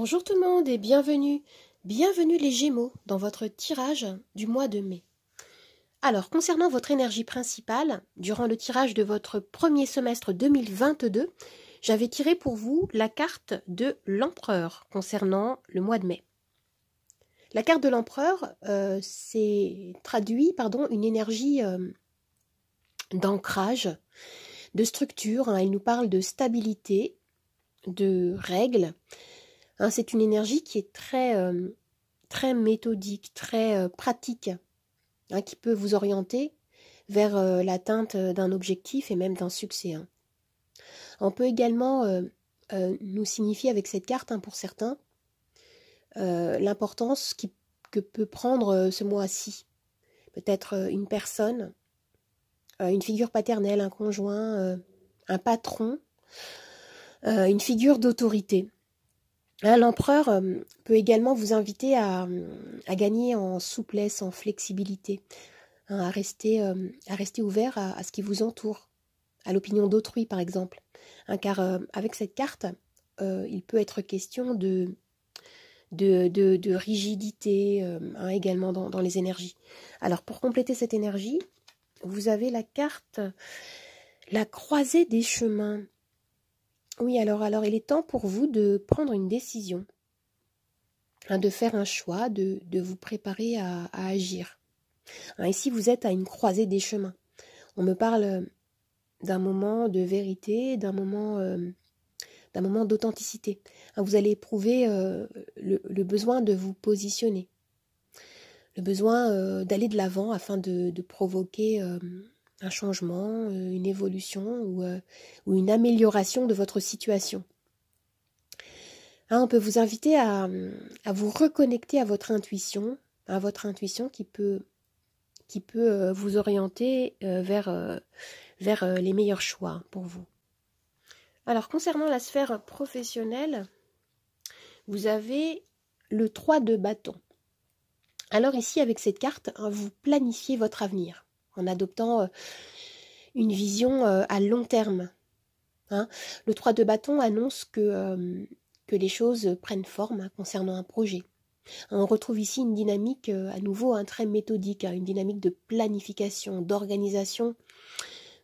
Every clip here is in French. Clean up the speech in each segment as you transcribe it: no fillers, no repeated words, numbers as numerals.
Bonjour tout le monde et bienvenue. Bienvenue les Gémeaux dans votre tirage du mois de mai. Alors, concernant votre énergie principale, durant le tirage de votre premier semestre 2022, j'avais tiré pour vous la carte de l'Empereur concernant le mois de mai. La carte de l'Empereur, c'est traduit une énergie d'ancrage, de structure. Elle nous parle de stabilité, de règles. C'est une énergie qui est très méthodique, très pratique, qui peut vous orienter vers l'atteinte d'un objectif et même d'un succès. On peut également nous signifier avec cette carte, pour certains, l'importance que peut prendre ce mois-ci. Peut-être une personne, une figure paternelle, un conjoint, un patron, une figure d'autorité. L'empereur peut également vous inviter à gagner en souplesse, en flexibilité, à rester ouvert à ce qui vous entoure, à l'opinion d'autrui par exemple. Car avec cette carte, il peut être question de rigidité également dans les énergies. Alors pour compléter cette énergie, vous avez la carte, la croisée des chemins. Oui, alors il est temps pour vous de prendre une décision, de faire un choix, de vous préparer à agir. Ici, vous êtes à une croisée des chemins. On me parle d'un moment de vérité, d'un moment d'authenticité. Vous allez éprouver le besoin de vous positionner, le besoin d'aller de l'avant afin de provoquer un changement, une évolution ou une amélioration de votre situation. On peut vous inviter à vous reconnecter à votre intuition qui peut vous orienter vers les meilleurs choix pour vous. Alors, concernant la sphère professionnelle, vous avez le 3 de bâton. Alors ici, avec cette carte, vous planifiez votre avenir en adoptant une vision à long terme. Le 3 de bâton annonce que les choses prennent forme concernant un projet. On retrouve ici une dynamique à nouveau très méthodique, une dynamique de planification, d'organisation,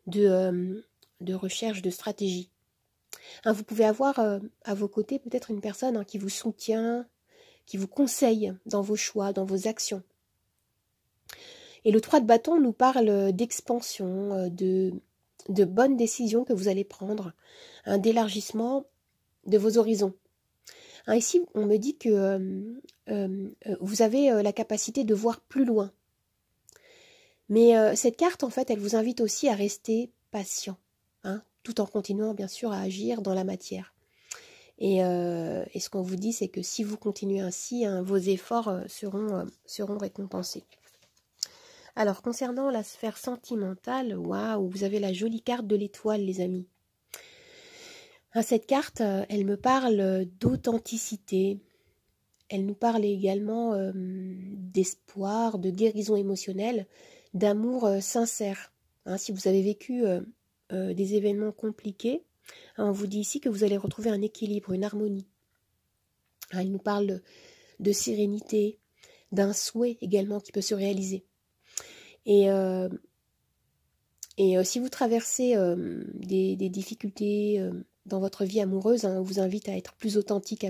de recherche, de stratégie. Vous pouvez avoir à vos côtés peut-être une personne qui vous soutient, qui vous conseille dans vos choix, dans vos actions. Et le 3 de bâton nous parle d'expansion, de bonnes décisions que vous allez prendre, d'élargissement de vos horizons. Ici, on me dit que vous avez la capacité de voir plus loin. Mais cette carte, en fait, elle vous invite aussi à rester patient, tout en continuant, bien sûr, à agir dans la matière. Et ce qu'on vous dit, c'est que si vous continuez ainsi, vos efforts seront récompensés. Alors, concernant la sphère sentimentale, waouh, vous avez la jolie carte de l'étoile, les amis. Cette carte, elle me parle d'authenticité. Elle nous parle également d'espoir, de guérison émotionnelle, d'amour sincère. Si vous avez vécu des événements compliqués, on vous dit ici que vous allez retrouver un équilibre, une harmonie. Il nous parle de sérénité, d'un souhait également qui peut se réaliser. Et si vous traversez des difficultés dans votre vie amoureuse, on vous invite à être plus authentique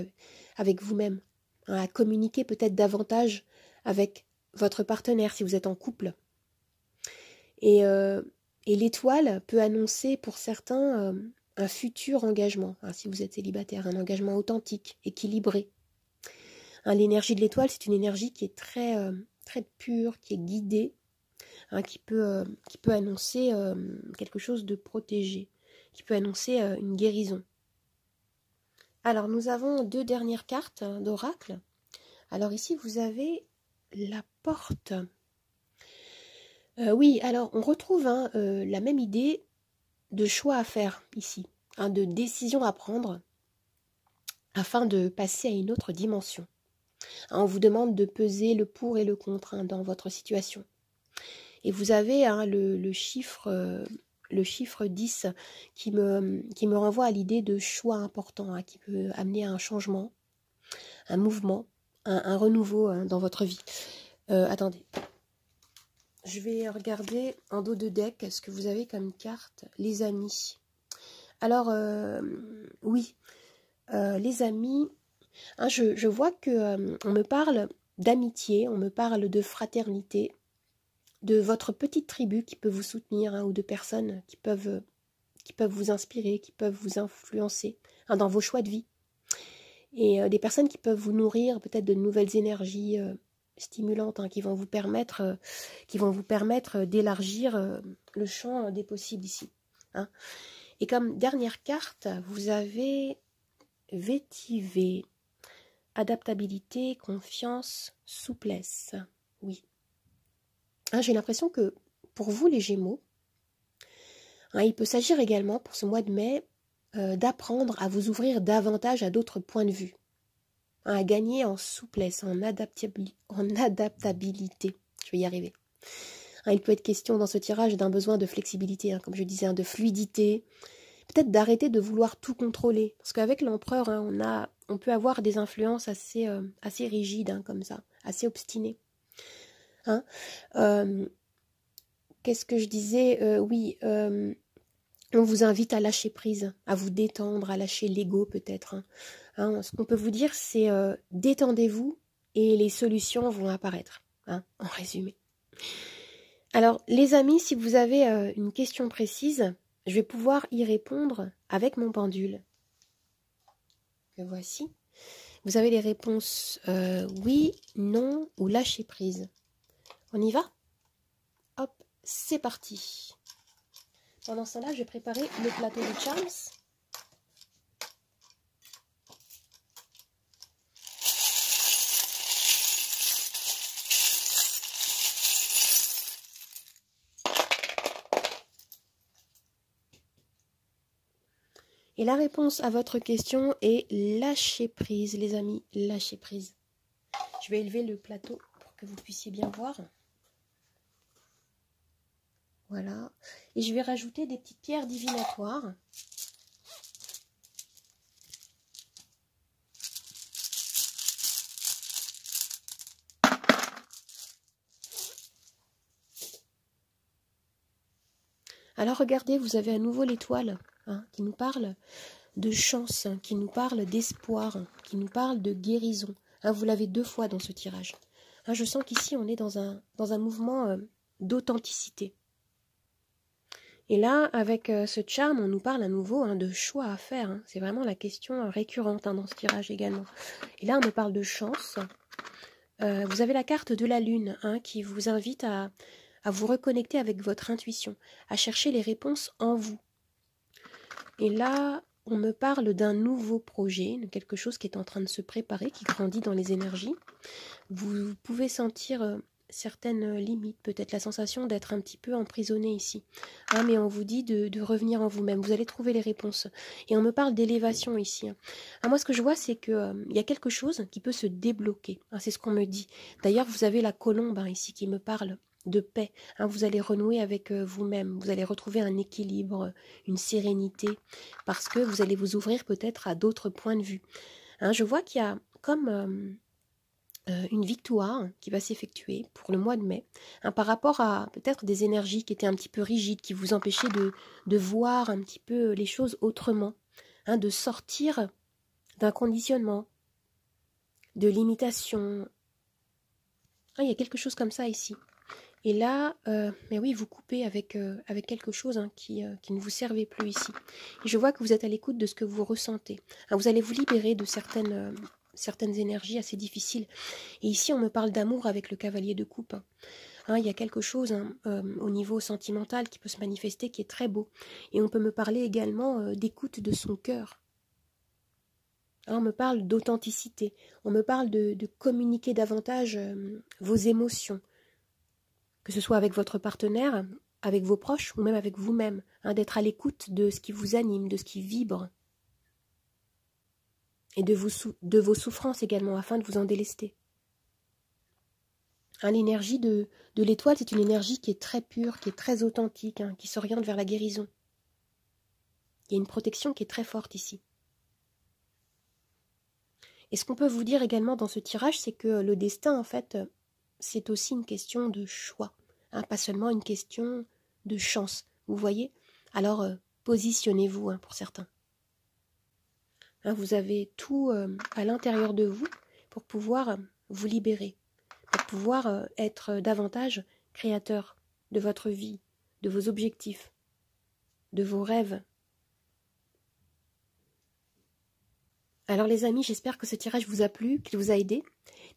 avec vous-même, à communiquer peut-être davantage avec votre partenaire si vous êtes en couple. Et l'étoile peut annoncer pour certains un futur engagement, si vous êtes célibataire, un engagement authentique, équilibré. L'énergie de l'étoile, c'est une énergie qui est très, très pure, qui est guidée, qui peut annoncer quelque chose de protégé, qui peut annoncer une guérison. Alors, nous avons 2 dernières cartes d'oracle. Alors ici, vous avez la porte. Oui, alors on retrouve la même idée de choix à faire ici, de décision à prendre afin de passer à une autre dimension. On vous demande de peser le pour et le contre dans votre situation. Et vous avez le chiffre 10 qui me renvoie à l'idée de choix important, qui peut amener à un changement, un mouvement, un renouveau dans votre vie. Attendez. Je vais regarder en dos de deck ce que vous avez comme carte, les amis. Alors, oui, les amis, hein, je vois que on me parle d'amitié, on me parle de fraternité, de votre petite tribu qui peut vous soutenir, hein, ou de personnes qui peuvent vous inspirer, qui peuvent vous influencer, hein, dans vos choix de vie. Et des personnes qui peuvent vous nourrir peut-être de nouvelles énergies stimulantes, hein, qui vont vous permettre d'élargir le champ des possibles ici. Hein. Et comme dernière carte, vous avez vétiver, adaptabilité, confiance, souplesse. Oui. Hein, j'ai l'impression que pour vous, les Gémeaux, hein, il peut s'agir également pour ce mois de mai d'apprendre à vous ouvrir davantage à d'autres points de vue, hein, à gagner en souplesse, en adaptabilité. Je vais y arriver. Hein, il peut être question dans ce tirage d'un besoin de flexibilité, hein, comme je disais, hein, de fluidité, peut-être d'arrêter de vouloir tout contrôler. Parce qu'avec l'empereur, hein, on peut avoir des influences assez rigides, hein, comme ça, assez obstinées. Hein, qu'est-ce que je disais? Oui, on vous invite à lâcher prise, à vous détendre, à lâcher l'ego peut-être. Hein. Hein, ce qu'on peut vous dire, c'est détendez-vous et les solutions vont apparaître, hein, en résumé. Alors, les amis, si vous avez une question précise, je vais pouvoir y répondre avec mon pendule. Que voici. Vous avez les réponses oui, non ou lâcher prise. On y va? Hop, c'est parti. Pendant ce temps-là, je vais préparer le plateau de Charms. Et la réponse à votre question est lâcher prise, les amis, lâcher prise. Je vais élever le plateau pour que vous puissiez bien voir. Voilà. Et je vais rajouter des petites pierres divinatoires. Alors regardez, vous avez à nouveau l'étoile, hein, qui nous parle de chance, qui nous parle d'espoir, qui nous parle de guérison. Hein, vous l'avez 2 fois dans ce tirage. Hein, je sens qu'ici on est dans un mouvement d'authenticité. Et là, avec ce charme, on nous parle à nouveau, hein, de choix à faire. Hein. C'est vraiment la question récurrente, hein, dans ce tirage également. Et là, on me parle de chance. Vous avez la carte de la lune, hein, qui vous invite à vous reconnecter avec votre intuition, à chercher les réponses en vous. Et là, on me parle d'un nouveau projet, de quelque chose qui est en train de se préparer, qui grandit dans les énergies. Vous pouvez sentir certaines limites, peut-être la sensation d'être un petit peu emprisonné ici. Hein, mais on vous dit de revenir en vous-même. Vous allez trouver les réponses. Et on me parle d'élévation ici. Hein. Alors moi, ce que je vois, c'est qu'il y a quelque chose qui peut se débloquer. Hein, c'est ce qu'on me dit. D'ailleurs, vous avez la colombe, hein, ici qui me parle de paix. Hein, vous allez renouer avec vous-même. Vous allez retrouver un équilibre, une sérénité, parce que vous allez vous ouvrir peut-être à d'autres points de vue. Hein, je vois qu'il y a comme une victoire qui va s'effectuer pour le mois de mai, hein, par rapport à peut-être des énergies qui étaient un petit peu rigides, qui vous empêchaient de voir un petit peu les choses autrement, hein, de sortir d'un conditionnement, de limitation. Ah, il y a quelque chose comme ça ici. Et là, mais oui, vous coupez avec quelque chose, hein, qui ne vous servait plus ici. Et je vois que vous êtes à l'écoute de ce que vous ressentez. Hein, vous allez vous libérer de certaines énergies assez difficiles. Et ici, on me parle d'amour avec le cavalier de coupe. Hein, il y a quelque chose, hein, au niveau sentimental qui peut se manifester, qui est très beau. Et on peut me parler également d'écoute de son cœur. Hein, on me parle d'authenticité. On me parle de communiquer davantage vos émotions. Que ce soit avec votre partenaire, avec vos proches ou même avec vous-même. Hein, d'être à l'écoute de ce qui vous anime, de ce qui vibre. Et de vos souffrances également, afin de vous en délester. Hein, l'énergie de l'étoile, c'est une énergie qui est très pure, qui est très authentique, hein, qui s'oriente vers la guérison. Il y a une protection qui est très forte ici. Et ce qu'on peut vous dire également dans ce tirage, c'est que le destin, en fait, c'est aussi une question de choix, hein, pas seulement une question de chance, vous voyez. Alors, positionnez-vous, hein, pour certains. Hein, vous avez tout à l'intérieur de vous pour pouvoir vous libérer, pour pouvoir être davantage créateur de votre vie, de vos objectifs, de vos rêves. Alors les amis, j'espère que ce tirage vous a plu, qu'il vous a aidé.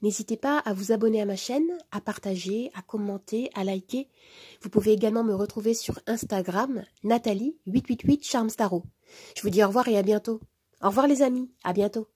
N'hésitez pas à vous abonner à ma chaîne, à partager, à commenter, à liker. Vous pouvez également me retrouver sur Instagram, Nathalie888 Charmstaro. Je vous dis au revoir et à bientôt. Au revoir les amis, à bientôt.